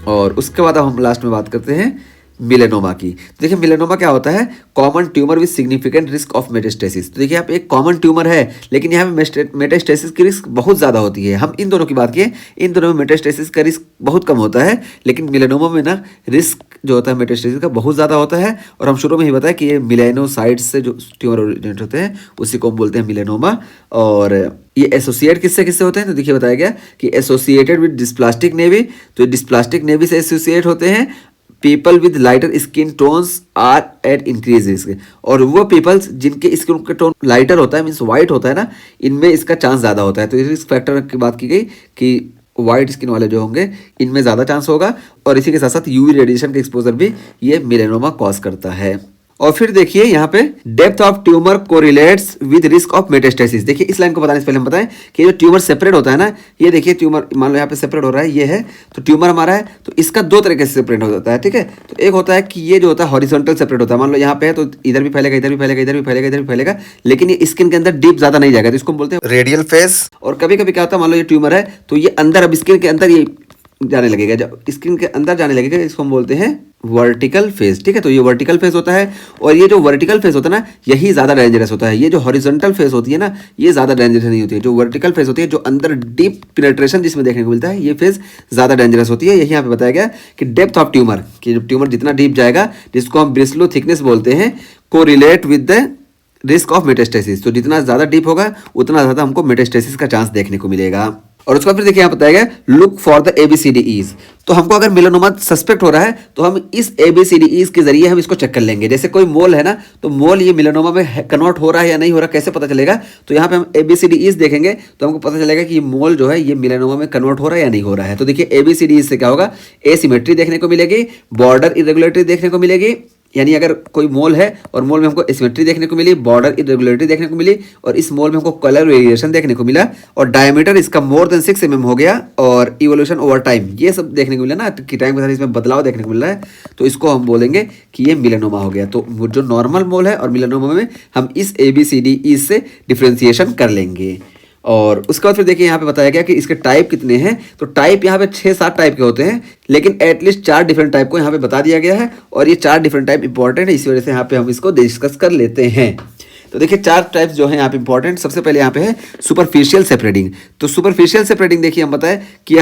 और उसके बाद अब हम लास्ट में बात करते हैं मिलेनोमा की। तो देखिए मिलेनोमा क्या होता है, common tumour with significant risk of metastasis. तो देखिए यहाँ पे एक कॉमन ट्यूमर है लेकिन यहाँ पे मेटास्टेसिस की रिस्क बहुत ज़्यादा होती है। हम इन दोनों की बात किए, इन दोनों में मेटास्टेसिस का रिस्क बहुत कम होता है, लेकिन मिलेनोमा में ना रिस्क जो होता है मेटास्टेसिस का बहुत ज़्यादा होता है। और हम शुरू में ही बताया कि ये मिलेनोसाइट्स से जो ट्यूमर ओरिजिनेट होते हैं उसी को हम बोलते हैं मिलेनोमा। और ये एसोसिएट किससे किससे होते हैं, तो देखिए बताया गया कि एसोसिएटेड विद डिस्प्लास्टिक नेवी, तो डिस्प्लास्टिक नेवी से एसोसिएट होते हैं। People with lighter skin tones are at increased risk, और वो पीपल्स जिनके स्किन का टोन लाइटर होता है, मीन्स वाइट होता है ना, इनमें इसका चांस ज़्यादा होता है। तो रिस्क फैक्टर की बात की गई कि वाइट स्किन वाले जो होंगे इनमें ज़्यादा चांस होगा। और इसी के साथ साथ यूवी रेडिएशन का एक्सपोजर भी ये मिलेनोमा कॉज करता है। और फिर देखिए यहाँ पे depth of tumour correlates with risk of metastasis. देखिए इस लाइन को बताने से पहले हम बताएं कि जो ट्यूमर सेपरेट होता है ना, ये देखिए ट्यूमर मान लो यहाँ पे सेपरेट हो रहा है, ये है तो ट्यूमर हमारा है, तो इसका दो तरीके से सेपरेट हो जाता है, ठीक है। तो एक होता है कि ये जो होता है हॉरिजॉन्टल सेपरेट होता है, मान लो यहाँ पे है तो इधर भी फैलेगा, इधर भी फैलेगा, इधर भी फैलेगा, इधर भी फैलेगा, लेकिन ये स्किन के अंदर डीप ज्यादा नहीं जाएगा, तो इसको हम बोलते हैं रेडियल फेज। और कभी कभी क्या होता है, मान लो ये ट्यूमर है तो ये अंदर, अब स्किन के अंदर ये जाने लगेगा, जब स्किन के अंदर जाने लगेगा इसको हम बोलते हैं वर्टिकल फेज, ठीक है। तो ये वर्टिकल फेज होता है, और ये जो वर्टिकल फेज होता है ना यही ज़्यादा डेंजरस होता है। ये जो हॉरिजॉन्टल फेज होती है ना ये ज़्यादा डेंजरस नहीं होती है। जो वर्टिकल फेज होती है, जो अंदर डीप पेनिट्रेशन जिसमें देखने को मिलता है, ये फेज ज़्यादा डेंजरस होती है। यही यहाँ पे बताया गया कि डेप्थ ऑफ ट्यूमर, कि जब ट्यूमर जितना डीप जाएगा, जिसको हम ब्रिस्लो थिकनेस बोलते हैं, को relate with the risk of metastasis. तो जितना ज़्यादा डीप होगा उतना ज़्यादा हमको मेटास्टेसिस का चांस देखने को मिलेगा। और उसके बाद फिर देखिए यहाँ बताया गया लुक फॉर द ABCDEs। तो हमको अगर मेलानोमा सस्पेक्ट हो रहा है तो हम इस ABCDEs के जरिए हम इसको चेक कर लेंगे। जैसे कोई मोल है ना, तो मोल ये मेलानोमा में कन्वर्ट हो रहा है या नहीं हो रहा, कैसे पता चलेगा, तो यहाँ पे हम ABCDEs देखेंगे तो हमको पता चलेगा कि ये मोल जो है ये मेलानोमा में कन्वर्ट हो रहा है या नहीं हो रहा है। तो देखिए ABCDEs से क्या होगा, एसिमेट्री देखने को मिलेगी, बॉर्डर इरेगुलरिटी देखने को मिलेगी, यानी अगर कोई मोल है और मोल में हमको एसिमेट्री देखने को मिली, बॉर्डर इरेगुलरिटी देखने को मिली, और इस मोल में हमको कलर वेरिएशन देखने को मिला, और डायमीटर इसका मोर देन 6 mm हो गया, और इवोल्यूशन ओवर टाइम ये सब देखने को मिला ना, कि टाइम के साथ इसमें बदलाव देखने को मिल रहा है, तो इसको हम बोलेंगे कि ये मिलेनोमा हो गया। तो जो नॉर्मल मोल है और मिलेनोमा में हम इस ABCDE से डिफ्रेंसिएशन कर लेंगे। और उसके बाद फिर देखिए यहाँ पे बताया गया कि इसके टाइप कितने हैं। तो टाइप यहाँ पे 6-7 टाइप के होते हैं, लेकिन एटलीस्ट 4 डिफरेंट टाइप को यहाँ पे बता दिया गया है, और ये 4 डिफरेंट टाइप इंपॉर्टेंट है, इस वजह से यहाँ पे हम इसको डिस्कस कर लेते हैं। तो देखिए 4 टाइप्स जो है यहाँ पे इंपॉर्टेंट। सबसे पहले यहाँ पे है सुपरफिशियल सेपरेटिंग। तो सुपरफिशियल सेपरेटिंग देखिए हम बताएं कि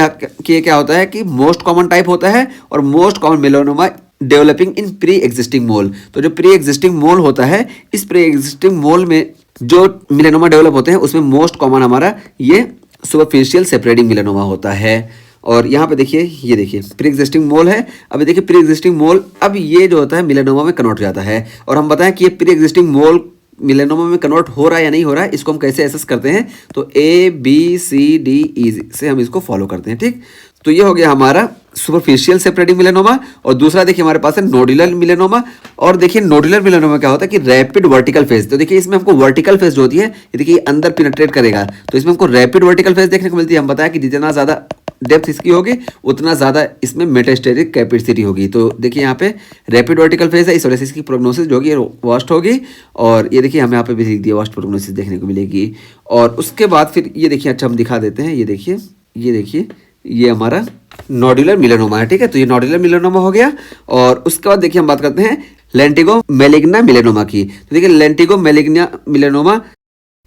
ये क्या होता है कि मोस्ट कॉमन टाइप होता है, और most common melanoma developing in pre existing mole. तो जो प्री एग्जिस्टिंग मोल होता है, इस प्री एग्जिस्टिंग मोल में जो मिलेनोमा डेवलप होते हैं उसमें मोस्ट कॉमन हमारा ये सुपरफिशियल सेपरेटिंग मिलेनोमा होता है। और यहाँ पे देखिए, ये देखिए प्री एग्जिस्टिंग मोल है। अभी देखिए प्री एग्जिस्टिंग मोल, अब ये जो होता है मिलेनोमा में कन्वर्ट हो जाता है। और हम बताएं कि ये प्री एग्जिस्टिंग मोल मिलेनोमा में कन्वर्ट हो रहा है या नहीं हो रहा है, इसको हम कैसे एसेस करते हैं, तो ABCDE से हम इसको फॉलो करते हैं, ठीक। तो ये हो गया हमारा सुपरफिशियल सेपरेटिंग मिलेनोमा। और दूसरा देखिए हमारे पास है नोडुलर मिलेनोमा। और देखिए नोडुलर मिलेनोमा क्या होता है कि रैपिड वर्टिकल फेज। तो देखिए इसमें हमको वर्टिकल फेज जो होती है, ये देखिए अंदर पेनिट्रेट करेगा, तो इसमें हमको रैपिड वर्टिकल फेज देखने को मिलती है। हम बताया कि जितना ज़्यादा डेप्थ इसकी होगी उतना ज़्यादा इसमें मेटास्टेटिक कैपेसिटी होगी। तो देखिए यहाँ पे रैपिड वर्टिकल फेज है, इस वजह से इसकी प्रोग्नोसिस जो होगी वर्स्ट होगी। और ये देखिए हमें यहाँ पे भी लिख दिया वर्स्ट प्रोग्नोसिस देखने को मिलेगी। और उसके बाद फिर ये देखिए, अच्छा हम दिखा देते हैं, ये देखिए ये हमारा नोडुलर मिलेनोमा है, ठीक है। तो ये नोडुलर मिलेनोमा हो गया। और उसके बाद देखिए हम बात करते हैं लेंटिगो मैलिग्ना मिलेनोमा की। तो देखिए लेंटिगो मैलिग्ना मिलेनोमा,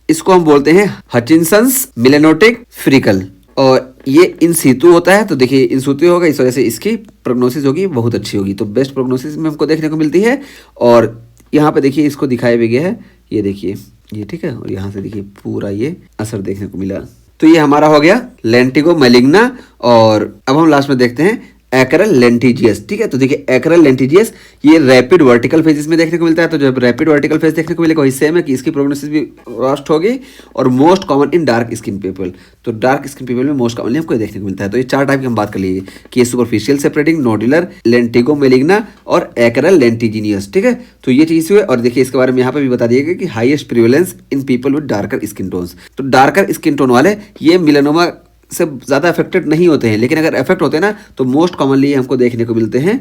इसको हम बोलते हैं हचिनसंस मिलेनोटिक फ्रिकल, और ये इन सीतु होता है। तो देखिए इन सीतु होगा, इस वजह से इसकी प्रोग्नोसिस होगी बहुत अच्छी होगी। तो बेस्ट प्रोग्नोसिस में हमको देखने को मिलती है। और यहाँ पे देखिए इसको दिखाया भी गया है, ये देखिए ये, ठीक है। और यहाँ से देखिए पूरा ये असर देखने को मिला। तो ये हमारा हो गया लेंटिगो मैलिग्ना। और अब हम लास्ट में देखते हैं एक्रल लेंटिजियस, ठीक है। तो देखिए एक्रल लेंटिजियस ये रैपिड वर्टिकल फेजेस में देखने को मिलता है। तो जब रैपिड वर्टिकल फेज देखने को मिलेगा वही सेम है कि इसकी प्रोग्नोसिस भी वर्स्ट होगी, और most common in dark skin people. तो डार्क स्किन पीपल में मोस्ट कॉमनली हमको देखने को मिलता है। तो ये 4 टाइप की हम बात कर लीजिए कि ये सुपरफिशियल सेपरेटिंग, नोडुलर, लेंटिगो मैलिग्ना और एक्रल लेंटिजिनियस, ठीक है। तो ये चीज़ हुई। और देखिए इसके बारे में यहाँ पे भी बता दिया गया कि highest prevalence in people with darker skin tones. तो डार्कर स्किन टोन वाले ये मिलेनोमा से ज़्यादा अफेक्टेड नहीं होते हैं, लेकिन अगर अफेक्ट होते हैं ना तो मोस्ट कॉमनली हमको देखने को मिलते हैं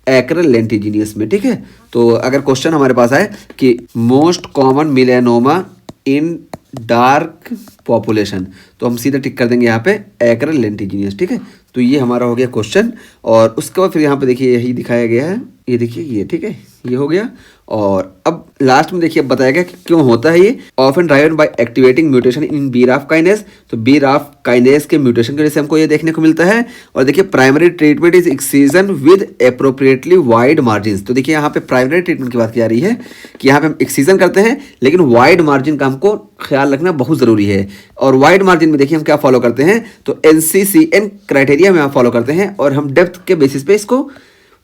एक्रल लेंटिजिनियस में, ठीक है। तो अगर क्वेश्चन हमारे पास आए कि मोस्ट कॉमन मिलेनोमा इन डार्क पॉपुलेशन, तो हम सीधे टिक कर देंगे यहाँ पे एक्रल लेंटिजिनियस, ठीक है। तो ये हमारा हो गया क्वेश्चन। और उसके बाद फिर यहाँ पे देखिए यही दिखाया गया है, ये देखिए ये, ठीक है, ये हो गया। और अब लास्ट में देखिए अब बताया गया कि क्यों होता है ये। Often driven by activating mutation in BRAF kinase, तो BRAF काइनेज के म्यूटेशन की वजह से हमको ये देखने को मिलता है। और देखिए primary treatment is excision with appropriately wide margin, तो देखिए यहाँ पे प्राइमरी ट्रीटमेंट की बात की जा रही है कि यहाँ पे हम एक्सीजन करते हैं, लेकिन वाइड मार्जिन का हमको ख्याल रखना बहुत ज़रूरी है। और वाइड मार्जिन में देखिए हम क्या फॉलो करते हैं, तो NCCN क्राइटेरिया में हम फॉलो करते हैं और हम डेप्थ के बेसिस पे इसको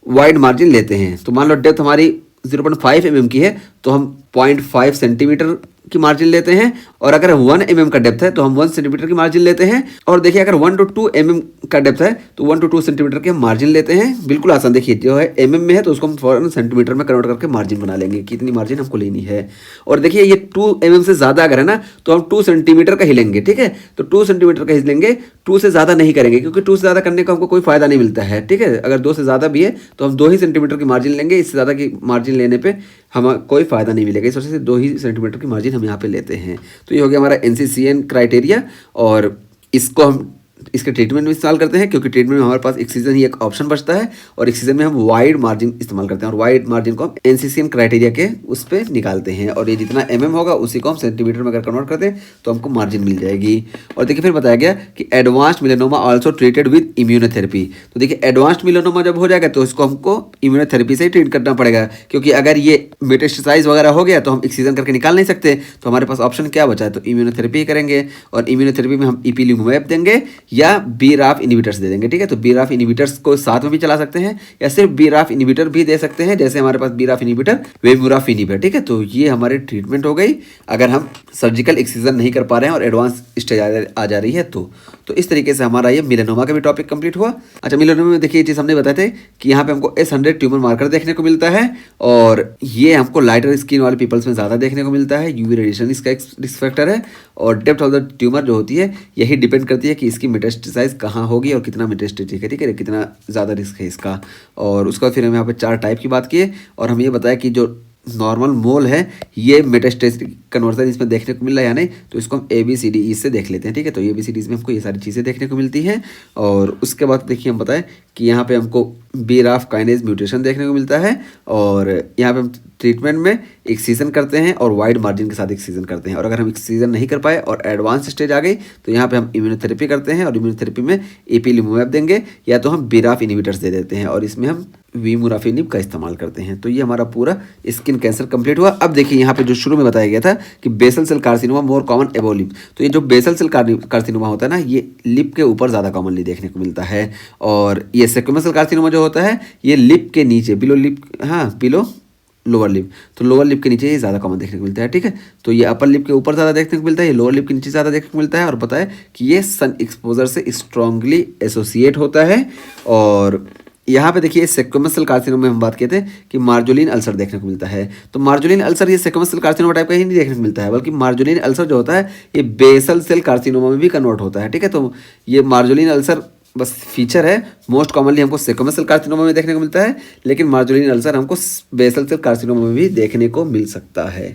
वाइड मार्जिन लेते हैं। तो मान लो डेप्थ हमारी 0.5 mm की है तो हम 0.5 सेंटीमीटर की मार्जिन लेते हैं। और अगर 1 mm का डेप्थ है तो हम 1 सेंटीमीटर की मार्जिन लेते हैं। और देखिए अगर 1 to 2 mm का डेप्थ है तो 1 to 2 सेंटीमीटर की हम मार्जिन लेते हैं। बिल्कुल आसान, देखिए जो है mm में है तो उसको हम फौरन सेंटीमीटर में कन्वर्ट करके मार्जिन बना लेंगे, कितनी मार्जिन हमको लेनी है। और देखिए ये 2 mm से ज़्यादा अगर है ना तो हम 2 सेंटीमीटर का ही लेंगे, ठीक है। तो 2 सेंटीमीटर का ही लेंगे, 2 से ज़्यादा नहीं करेंगे, क्योंकि 2 से ज़्यादा करने का हमको कोई फ़ायदा नहीं मिलता है, ठीक है। अगर 2 से ज़्यादा भी है तो हम 2 ही सेंटीमीटर की मार्जिन लेंगे, इससे ज़्यादा की मार्जिन लेने पर हमें कोई फ़ायदा नहीं मिलेगा। इस वजह से 2 ही सेंटीमीटर की मार्जिन हम यहाँ पे लेते हैं। तो ये हो गया हमारा NCCN क्राइटेरिया। और इसको हम इसके ट्रीटमेंट में इस्तेमाल करते हैं, क्योंकि ट्रीटमेंट में हमारे पास एक्सीजन ही एक ऑप्शन बचता है और एक्सीजन में हम वाइड मार्जिन इस्तेमाल करते हैं। और वाइड मार्जिन को हम NCCN क्राइटेरिया के उस पर निकालते हैं। और ये जितना mm होगा उसी को हम सेंटीमीटर में अगर कन्वर्ट करते हैं तो हमको मार्जिन मिल जाएगी। और देखिए फिर बताया गया कि advanced मिलेनोमा also treated with immunotherapy. तो देखिए एडवांस्ड मिलेनोमा जब हो जाएगा तो इसको हमको इम्यूनोथेरेपी से ही ट्रीट करना पड़ेगा, क्योंकि अगर ये मेटास्टेसाइज वगैरह हो गया तो हम एक्सीजन करके निकाल नहीं सकते। तो हमारे पास ऑप्शन क्या बचा है, तो इम्यूनोथेरेपी करेंगे। और इम्यूनोथेरेपी में हम इपिलिमुमैब देंगे या BRAF इनहिबिटर्स दे देंगे, ठीक है। तो BRAF इनहिबिटर्स को साथ में भी चला सकते हैं या सिर्फ BRAF इनहिबिटर भी दे सकते हैं, जैसे हमारे पास BRAF इनहिबिटर वेमुराफिनिब है, ठीक है। तो ये हमारी ट्रीटमेंट हो गई अगर हम सर्जिकल एक्सीजन नहीं कर पा रहे हैं और एडवांस स्टेज आ जा रही है तो इस तरीके से हमारा ये मिलेनोमा का भी टॉपिक कंप्लीट हुआ। अच्छा, मिलेनोमा में देखिए ये चीज़ हमने बताए थे कि यहाँ पे हमको S100 ट्यूमर मार्कर देखने को मिलता है और ये हमको लाइटर स्किन वाले पीपल्स में ज़्यादा देखने को मिलता है। UV रेडिएशन इसका एक रिस्क फैक्टर है। और डेप्थ ऑफ द ट्यूमर जो होती है यही डिपेंड करती है कि इसकी मेटास्टेसाइज कहाँ होगी और कितना मेटास्टेटिक है, ठीक है, कितना ज़्यादा रिस्क है इसका। और उसका फिर हम यहाँ पे 4 टाइप की बात किए और हम ये बताया कि जो नॉर्मल मोल है ये मेटास्टेटिक कन्वर्जन इसमें देखने को मिल रहा है या नहीं, तो इसको हम ABCDE से देख लेते हैं, ठीक है। तो ABCDE में हमको ये सारी चीज़ें देखने को मिलती हैं। और उसके बाद देखिए हम बताएं कि यहाँ पे हमको BRAF काइनेज म्यूटेशन देखने को मिलता है और यहाँ पे हम ट्रीटमेंट में एक्सीजन करते हैं और वाइड मार्जिन के साथ एक्सीजन करते हैं। और अगर हम एक्सीजन नहीं कर पाए और एडवांस स्टेज आ गई तो यहाँ पे हम इम्यूनोथेरेपी करते हैं और इम्यूनोथेरेपी में इपिलिमुमैब देंगे या तो हम BRAF इनहिबिटर्स दे देते हैं और इसमें हम वेमुराफिनिब का इस्तेमाल करते हैं। तो ये हमारा पूरा स्किन कैंसर कंप्लीट हुआ। अब देखिए यहाँ पे जो शुरू में बताया गया था कि basal cell carcinoma more common above lip, तो ये जो बेसल सेल कार्सिनोमा होता है ना ये लिप के ऊपर ज़्यादा कॉमनली देखने को मिलता है। और ये स्क्वैमस सेल कार्सिनोमा जो होता है ये लिप के नीचे बिलो लिप, हाँ बिलो लोअर लिप, तो लोअर लिप के नीचे ये ज़्यादा कॉमन देखने को मिलता है, ठीक है। तो ये अपर लिप के ऊपर ज़्यादा देखने को मिलता है, ये लोअर लिप के नीचे ज़्यादा देखने को मिलता है। और पता है कि ये सन एक्सपोजर से स्ट्रांगली एसोसिएट होता है। और यहाँ पे देखिए स्क्वैमस सेल कार्सिनोमा में हम बात किए थे कि मार्जुलिन अल्सर देखने को मिलता है। तो मार्जुलिन अल्सर ये स्क्वैमस सेल कार्सिनोमा टाइप का ही नहीं देखने को मिलता है, बल्कि मार्जुलिन अल्सर जो होता है ये बेसल सेल कार्सिनोमा में भी कन्वर्ट होता है, ठीक है। तो ये मार्जुलिन अल्सर बस फीचर है, मोस्ट कॉमनली हमको स्क्वैमस सेल कार्सिनोमा में देखने को मिलता है, लेकिन मार्जुलिन अल्सर हमको बेसल सेल कार्सिनोमा में भी देखने को मिल सकता है।